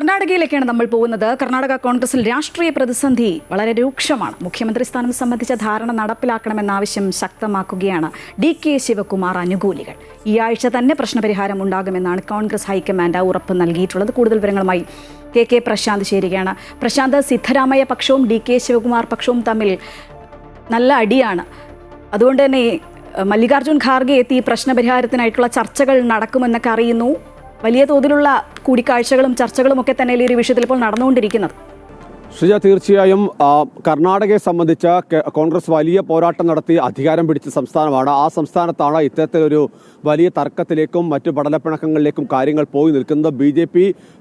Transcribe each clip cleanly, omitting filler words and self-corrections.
കർണാടകയിലേക്കാണ് നമ്മൾ പോകുന്നത്. കർണാടക കോൺഗ്രസിൽ രാഷ്ട്രീയ പ്രതിസന്ധി വളരെ രൂക്ഷമാണ്. മുഖ്യമന്ത്രി സ്ഥാനം സംബന്ധിച്ച ധാരണ നടപ്പിലാക്കണമെന്ന ആവശ്യം ശക്തമാക്കുകയാണ് DK ശിവകുമാർ അനുകൂലികൾ. ഈ ആഴ്ച തന്നെ പ്രശ്നപരിഹാരം ഉണ്ടാകുമെന്നാണ് കോൺഗ്രസ് ഹൈക്കമാൻഡ് ഉറപ്പ് നൽകിയിട്ടുള്ളത്. കൂടുതൽ വിവരങ്ങളുമായി KK പ്രശാന്ത് ചേരുകയാണ്. പ്രശാന്ത്, സിദ്ധരാമയ്യ പക്ഷവും DK ശിവകുമാർ പക്ഷവും തമ്മിൽ നല്ല അടിയാണ്. അതുകൊണ്ട് തന്നെ മല്ലികാർജ്ജുൻ ഖാർഗെ എത്തി പ്രശ്നപരിഹാരത്തിനായിട്ടുള്ള ചർച്ചകൾ നടക്കുമെന്നൊക്കെ അറിയുന്നു. വലിയ തോതിലുള്ള കൂടിക്കാഴ്ചകളും ചർച്ചകളും ഒക്കെ തന്നെ ഈ ഒരു വിഷയത്തിൽ ഇപ്പോൾ നടന്നുകൊണ്ടിരിക്കുന്നത്. ശ്രീജ, തീർച്ചയായും കർണാടകയെ സംബന്ധിച്ച് കോൺഗ്രസ് വലിയ പോരാട്ടം നടത്തി അധികാരം പിടിച്ച സംസ്ഥാനമാണ്. ആ സംസ്ഥാനത്താണ് ഇത്തരത്തിലൊരു വലിയ തർക്കത്തിലേക്കും മറ്റു പടലപ്പിണക്കങ്ങളിലേക്കും കാര്യങ്ങൾ പോയി നിൽക്കുന്നത്. BJP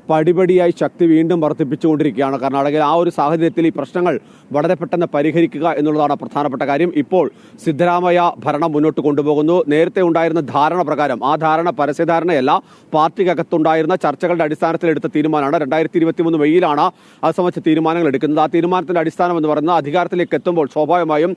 പടിപടിയായി ശക്തി വീണ്ടും വർദ്ധിപ്പിച്ചുകൊണ്ടിരിക്കുകയാണ് കർണാടകയിൽ. ആ ഒരു സാഹചര്യത്തിൽ ഈ പ്രശ്നങ്ങൾ വളരെ പെട്ടെന്ന് പരിഹരിക്കുക എന്നുള്ളതാണ് പ്രധാനപ്പെട്ട കാര്യം. ഇപ്പോൾ സിദ്ധരാമയ്യ ഭരണം മുന്നോട്ട് കൊണ്ടുപോകുന്നു. നേരത്തെ ഉണ്ടായിരുന്ന ധാരണ പ്രകാരം, ആ ധാരണ പരസ്യധാരണയല്ല, പാർട്ടിക്കകത്തുണ്ടായിരുന്ന ചർച്ചകളുടെ അടിസ്ഥാനത്തിൽ എടുത്ത തീരുമാനമാണ്. 2023 മെയ്യിലാണ് അത് സംബന്ധിച്ച തീരുമാനങ്ങൾ എടുക്കുന്നത്. ആ തീരുമാനത്തിന്റെ അടിസ്ഥാനം എന്ന് പറയുന്നത് അധികാരത്തിലേക്ക് എത്തുമ്പോൾ സ്വാഭാവികമായും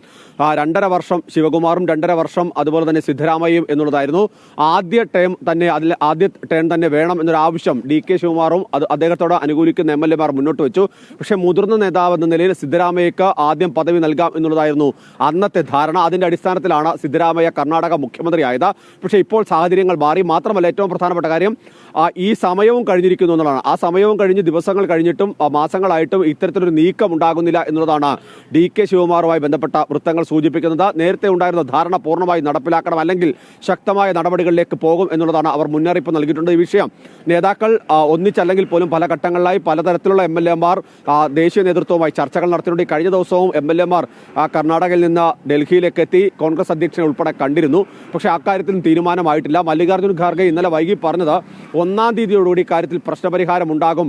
2.5 വർഷം ശിവകുമാറും 2.5 വർഷം അതുപോലെ തന്നെ സിദ്ധരാമയ്യയും എന്നുള്ളതായിരുന്നു. ആദ്യ ടേം തന്നെ വേണം എന്നൊരു ആവശ്യം DK ശിവകുമാറും അദ്ദേഹത്തോട് അനുകൂലിക്കുന്ന MLA മാർ മുന്നോട്ട് വെച്ചു. പക്ഷേ മുതിർന്ന നേതാവ് എന്ന നിലയിൽ സിദ്ധരാമയ്യക്ക് ആദ്യം പദവി നൽകാം എന്നുള്ളതായിരുന്നു അന്നത്തെ ധാരണ. അതിന്റെ അടിസ്ഥാനത്തിലാണ് സിദ്ധരാമയ്യ കർണാടക മുഖ്യമന്ത്രിയായത്. പക്ഷേ ഇപ്പോൾ സാഹചര്യങ്ങൾ മാറി. മാത്രമല്ല, ഏറ്റവും പ്രധാനപ്പെട്ട കാര്യം ഈ സമയവും കഴിഞ്ഞിരിക്കുന്നു എന്നുള്ളതാണ്. ആ സമയവും കഴിഞ്ഞ് ദിവസങ്ങൾ കഴിഞ്ഞിട്ടും മാസങ്ങളായിട്ടും ഇത്തരത്തിലൊരു നീക്കം ഉണ്ടാകുന്നില്ല എന്നുള്ളതാണ് DK ശിവകുമാറുമായി ബന്ധപ്പെട്ട വൃത്തങ്ങൾ സൂചിപ്പിക്കുന്നത്. നേരത്തെ ഉണ്ടായിരുന്ന ധാരണ പൂർണ്ണമായി നടപ്പിലാക്കണം, അല്ലെങ്കിൽ ശക്തമായ നടപടികളിലേക്ക് പോകും എന്നുള്ളതാണ് അവർ മുന്നറിയിപ്പ് നൽകിയിട്ടുണ്ട്. ഈ വിഷയം നേതാക്കൾ ഒന്നിച്ചല്ലെങ്കിൽ പോലും പല ഘട്ടങ്ങളിലായി പലതരത്തിലുള്ള MLA മാർ ദേശീയ നേതൃത്വവുമായി ചർച്ചകൾ നടത്തിയിട്ടുണ്ട്. കഴിഞ്ഞ ദിവസവും MLA മാർ കർണാടകയിൽ നിന്ന് ഡൽഹിയിലേക്ക് എത്തി കോൺഗ്രസ് അധ്യക്ഷനെ ഉൾപ്പെടെ കണ്ടിരുന്നു. പക്ഷേ അക്കാര്യത്തിലും തീരുമാനമായിട്ടില്ല. മല്ലികാർജ്ജുൻ ഖാർഗെ ഇന്നലെ വൈകി പറഞ്ഞത് 1-ാം തീയതിയോടുകൂടി കാര്യത്തിൽ പ്രശ്നപരിഹാരം ഉണ്ടാകും,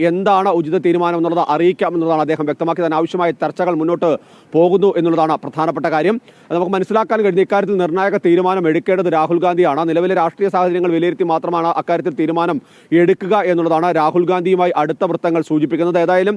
എന്താണ് ഉചിത തീരുമാനം എന്നുള്ളത് അറിയിക്കാം എന്നുള്ളതാണ് അദ്ദേഹം വ്യക്തമാക്കിയത്. അതിനാവശ്യമായ ചർച്ചകൾ മുന്നോട്ട് പോകുന്നു എന്നുള്ളതാണ് പ്രധാനപ്പെട്ട കാര്യം. നമുക്ക് മനസ്സിലാക്കാൻ കഴിഞ്ഞ ഇക്കാര്യത്തിൽ നിർണായക തീരുമാനം എടുക്കേണ്ടത് രാഹുൽ ഗാന്ധിയാണ്. നിലവിലെ രാഷ്ട്രീയ സാഹചര്യങ്ങൾ വിലയിരുത്തി മാത്രമാണ് അക്കാര്യത്തിൽ തീരുമാനം എടുക്കുക എന്നുള്ളതാണ് രാഹുൽ ഗാന്ധിയുമായി അടുത്ത വൃത്തങ്ങൾ സൂചിപ്പിക്കുന്നത്. ഏതായാലും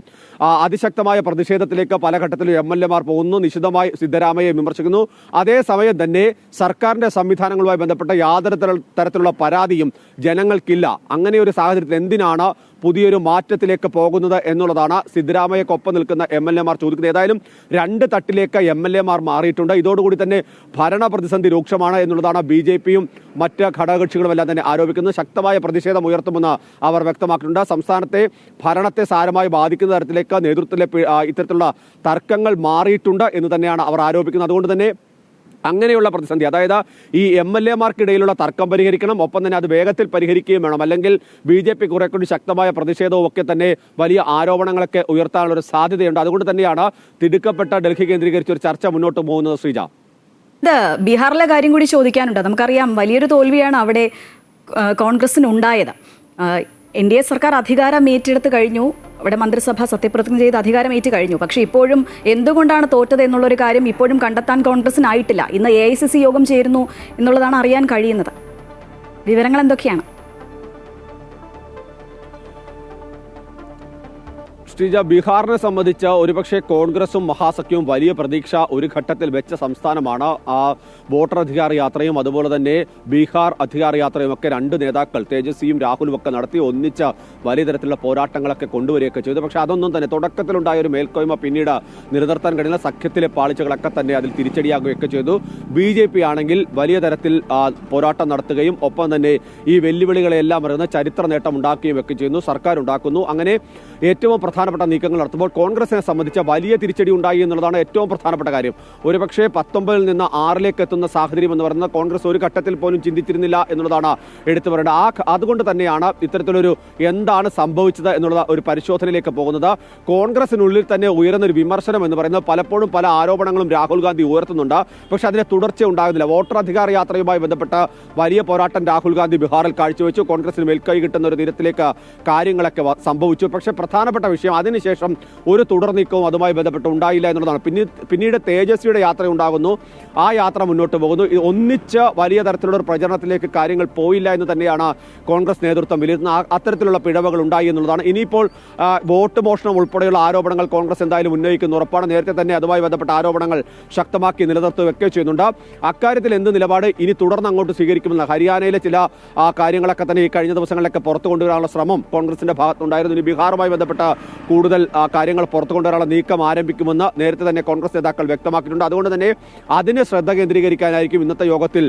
അതിശക്തമായ പ്രതിഷേധത്തിലേക്ക് പല ഘട്ടത്തിലും MLA മാർ പോകുന്നു. നിശിതമായി സിദ്ധരാമയ്യയെ വിമർശിക്കുന്നു. അതേസമയം തന്നെ സർക്കാരിന്റെ സംവിധാനങ്ങളുമായി ബന്ധപ്പെട്ട യാതൊരു തരത്തിലുള്ള പരാതിയും ജനങ്ങൾക്കില്ല. അങ്ങനെ ഒരു സാഹചര്യത്തിൽ എന്തിനാണ് പുതിയൊരു മാറ്റത്തിലേക്ക് പോകുന്നത് എന്നുള്ളതാണ് സിദ്ധരാമയ്യക്കൊപ്പം നിൽക്കുന്ന MLA മാർ ചോദിക്കുന്നത്. ഏതായാലും 2 തട്ടിലേക്ക് MLA മാർ മാറിയിട്ടുണ്ട്. ഇതോടുകൂടി തന്നെ ഭരണ പ്രതിസന്ധി രൂക്ഷമാണ് എന്നുള്ളതാണ് BJPയും മറ്റ് ഘടകകക്ഷികളുമെല്ലാം തന്നെ ആരോപിക്കുന്നത്. ശക്തമായ പ്രതിഷേധം ഉയർത്തുമെന്ന് അവർ വ്യക്തമാക്കിയിട്ടുണ്ട്. സംസ്ഥാനത്തെ ഭരണത്തെ സാരമായി ബാധിക്കുന്ന തരത്തിലേക്ക് നേതൃത്വത്തിലെ ഇത്തരത്തിലുള്ള തർക്കങ്ങൾ മാറിയിട്ടുണ്ട് എന്ന് തന്നെയാണ് അവർ ആരോപിക്കുന്നത്. അതുകൊണ്ട് തന്നെ അങ്ങനെയുള്ള പ്രതിസന്ധി, അതായത് ഈ MLA മാർക്കിടയിലുള്ള തർക്കം പരിഹരിക്കണം, ഒപ്പം തന്നെ അത് വേഗത്തിൽ പരിഹരിക്കുകയും വേണം. അല്ലെങ്കിൽ BJP കുറെ കൂടി ശക്തമായ പ്രതിഷേധവും ഒക്കെ തന്നെ വലിയ ആരോപണങ്ങളൊക്കെ ഉയർത്താനുള്ള ഒരു സാധ്യതയുണ്ട്. അതുകൊണ്ട് തന്നെയാണ് തിടുക്കപ്പെട്ട ഡൽഹി കേന്ദ്രീകരിച്ച് ഒരു ചർച്ച മുന്നോട്ട് പോകുന്നത്. ശ്രീജ, ബീഹാറിലെ കാര്യം കൂടി ചോദിക്കാനുണ്ട്. നമുക്കറിയാം, വലിയൊരു തോൽവിയാണ് അവിടെ കോൺഗ്രസിനുണ്ടായത്. NDA സർക്കാർ അധികാരം ഏറ്റെടുത്ത് കഴിഞ്ഞു. അവിടെ മന്ത്രിസഭ സത്യപ്രതിജ്ഞ ചെയ്ത് അധികാരമേറ്റ് കഴിഞ്ഞു. പക്ഷേ ഇപ്പോഴും എന്തുകൊണ്ടാണ് തോറ്റത് എന്നുള്ളൊരു കാര്യം ഇപ്പോഴും കണ്ടെത്താൻ കോൺഗ്രസിനായിട്ടില്ല. ഇന്ന് AICC യോഗം ചേരുന്നു എന്നുള്ളതാണ് അറിയാൻ കഴിയുന്നത്. വിവരങ്ങൾ എന്തൊക്കെയാണ്? ശ്രീജ, ബീഹാറിനെ സംബന്ധിച്ച് ഒരുപക്ഷെ കോൺഗ്രസും മഹാസഖ്യവും വലിയ പ്രതീക്ഷ ഒരു ഘട്ടത്തിൽ വെച്ച സംസ്ഥാനമാണ്. വോട്ടർ അധികാര യാത്രയും അതുപോലെ തന്നെ ബീഹാർ അധികാര യാത്രയും ഒക്കെ 2 നേതാക്കൾ തേജസ്വിയും രാഹുലും ഒക്കെ നടത്തി ഒന്നിച്ച് വലിയ തരത്തിലുള്ള പോരാട്ടങ്ങളൊക്കെ കൊണ്ടുവരികയൊക്കെ ചെയ്തു. പക്ഷേ അതൊന്നും തന്നെ തുടക്കത്തിലുണ്ടായ ഒരു മേൽക്കോയ്മ പിന്നീട് നിലനിർത്താൻ കഴിയുന്ന സഖ്യത്തിലെ പാളിച്ചകളൊക്കെ തന്നെ അതിൽ തിരിച്ചടിയാകുകയൊക്കെ ചെയ്തു. BJP ആണെങ്കിൽ വലിയ തരത്തിൽ പോരാട്ടം നടത്തുകയും ഒപ്പം തന്നെ ഈ വെല്ലുവിളികളെല്ലാം അറിയുന്ന ചരിത്ര നേട്ടം ഉണ്ടാക്കുകയും ഒക്കെ ചെയ്യുന്നു. സർക്കാർ ഉണ്ടാക്കുന്നു. അങ്ങനെ ഏറ്റവും പ്രധാനപ്പെട്ട നീക്കങ്ങൾ നടത്തുമ്പോൾ കോൺഗ്രസിനെ സംബന്ധിച്ച വലിയ തിരിച്ചടി ഉണ്ടായി എന്നുള്ളതാണ് ഏറ്റവും പ്രധാനപ്പെട്ട കാര്യം. ഒരുപക്ഷെ 19-ൽ നിന്ന് 6-ലേക്ക് എത്തുന്ന സാഹചര്യം എന്ന് പറയുന്നത് കോൺഗ്രസ് ഒരു ഘട്ടത്തിൽ പോലും ചിന്തിച്ചിരുന്നില്ല എന്നുള്ളതാണ് എടുത്തു പറയേണ്ടത്. അതുകൊണ്ട് തന്നെയാണ് ഇത്തരത്തിലൊരു എന്താണ് സംഭവിച്ചത് എന്നുള്ള ഒരു പരിശോധനയിലേക്ക് പോകുന്നത്. കോൺഗ്രസിനുള്ളിൽ തന്നെ ഉയരുന്ന ഒരു വിമർശനം എന്ന് പറയുന്നത് പലപ്പോഴും പല ആരോപണങ്ങളും രാഹുൽ ഗാന്ധി ഉയർത്തുന്നുണ്ട്. പക്ഷെ അതിന് തുടർച്ച ഉണ്ടാകുന്നില്ല. വോട്ടർ അധികാര യാത്രയുമായി ബന്ധപ്പെട്ട വലിയ പോരാട്ടം രാഹുൽ ഗാന്ധി ബീഹാറിൽ കാഴ്ചവെച്ചു. കോൺഗ്രസിന് മേൽക്കൈ കിട്ടുന്ന ഒരു നിരത്തിലേക്ക് കാര്യങ്ങളൊക്കെ സംഭവിച്ചു. പക്ഷേ പ്രധാനപ്പെട്ട വിഷയം വിഷയം. അതിനുശേഷം ഒരു തുടർ നീക്കവും അതുമായി ബന്ധപ്പെട്ട് ഉണ്ടായില്ല എന്നുള്ളതാണ്. പിന്നീട് തേജസ്വിയുടെ യാത്ര ഉണ്ടാകുന്നു, ആ യാത്ര മുന്നോട്ട് പോകുന്നു. ഒന്നിച്ച് വലിയ തരത്തിലുള്ള ഒരു പ്രചരണത്തിലേക്ക് കാര്യങ്ങൾ പോയില്ല എന്ന് തന്നെയാണ് കോൺഗ്രസ് നേതൃത്വം വിലയിരുത്തുന്നത്. അത്തരത്തിലുള്ള പിഴവുകൾ ഉണ്ടായി എന്നുള്ളതാണ്. ഇനിയിപ്പോൾ വോട്ട് മോഷണം ഉൾപ്പെടെയുള്ള ആരോപണങ്ങൾ കോൺഗ്രസ് എന്തായാലും ഉന്നയിക്കുന്ന ഉറപ്പാണ്. നേരത്തെ തന്നെ അതുമായി ബന്ധപ്പെട്ട ആരോപണങ്ങൾ ശക്തമാക്കി നിലനിർത്തുകയൊക്കെ ചെയ്യുന്നുണ്ട്. അക്കാര്യത്തിൽ എന്ത് നിലപാട് ഇനി തുടർന്ന് അങ്ങോട്ട് സ്വീകരിക്കുമെന്ന് ഹരിയാനയിലെ ചില കാര്യങ്ങളൊക്കെ തന്നെ ഈ കഴിഞ്ഞ ദിവസങ്ങളിലൊക്കെ പുറത്തു കൊണ്ടുവരാനുള്ള ശ്രമം കോൺഗ്രസിന്റെ ഭാഗത്തുണ്ടായിരുന്നു. ഇനി ബീഹാറുമായി ബന്ധപ്പെട്ട കൂടുതൽ കാര്യങ്ങൾ പുറത്തു കൊണ്ടുവരാനുള്ള നീക്കം ആരംഭിക്കുമെന്ന് നേരത്തെ തന്നെ കോൺഗ്രസ് നേതാക്കൾ വ്യക്തമാക്കിയിട്ടുണ്ട്. അതുകൊണ്ട് തന്നെ അതിന് ശ്രദ്ധ കേന്ദ്രീകരിക്കാനായിരിക്കും ഇന്നത്തെ യോഗത്തിൽ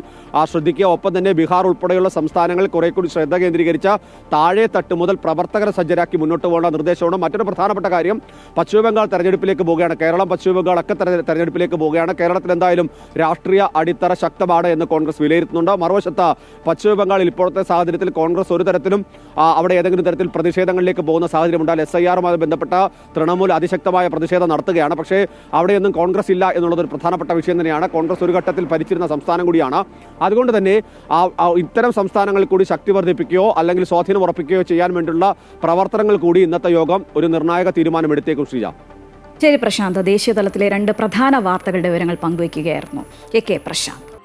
ശ്രദ്ധിക്കുക. ഒപ്പം തന്നെ ബീഹാർ ഉൾപ്പെടെയുള്ള സംസ്ഥാനങ്ങളിൽ കുറെ കൂടി ശ്രദ്ധ കേന്ദ്രീകരിച്ച താഴെ തട്ട് മുതൽ പ്രവർത്തകരെ സജ്ജരാക്കി മുന്നോട്ട് പോകേണ്ട നിർദ്ദേശമാണ്. മറ്റൊരു പ്രധാനപ്പെട്ട കാര്യം, പശ്ചിമബംഗാൾ തെരഞ്ഞെടുപ്പിലേക്ക് പോവുകയാണ്. കേരളം പശ്ചിമ ബംഗാൾ ഒക്കെ തെരഞ്ഞെടുപ്പിലേക്ക് പോവുകയാണ്. കേരളത്തിൽ എന്തായാലും രാഷ്ട്രീയ അടിത്തറ ശക്തമാണ് എന്ന് കോൺഗ്രസ് വിലയിരുത്തുന്നുണ്ട്. മറുവശത്ത് പശ്ചിമ ബംഗാളിൽ ഇപ്പോഴത്തെ സാഹചര്യത്തിൽ കോൺഗ്രസ് ഒരു തരത്തിലും അവിടെ ഏതെങ്കിലും തരത്തിൽ പ്രതിഷേധങ്ങളിലേക്ക് പോകുന്ന സാഹചര്യം ഉണ്ടായാൽ SIR-മായി ബന്ധപ്പെട്ട തൃണമൂൽ അതിശക്തമായ പ്രതിഷേധം നടത്തുകയാണ്. പക്ഷേ അവിടെയൊന്നും കോൺഗ്രസ് ഇല്ല എന്നുള്ളത് ഒരു പ്രധാനപ്പെട്ട വിഷയം തന്നെയാണ്. കോൺഗ്രസ് ഒരു ഘട്ടത്തിൽ ഭരിച്ചിരുന്ന സംസ്ഥാനം കൂടിയാണ്. അതുകൊണ്ട് തന്നെ ഇത്തരം സംസ്ഥാനങ്ങളിൽ കൂടി ശക്തി വർദ്ധിപ്പിക്കുകയോ അല്ലെങ്കിൽ സ്വാധീനം ഉറപ്പിക്കുകയോ ചെയ്യാൻ വേണ്ടിയുള്ള പ്രവർത്തനങ്ങൾ കൂടി ഇന്നത്തെ യോഗം ഒരു നിർണായക തീരുമാനമെടുത്തേക്കും. ശ്രീജ. ശരി പ്രശാന്ത്, ദേശീയ തലത്തിലെ 2 പ്രധാന വാർത്തകളുടെ വിവരങ്ങൾ പങ്കുവയ്ക്കുകയായിരുന്നു AK പ്രശാന്ത്.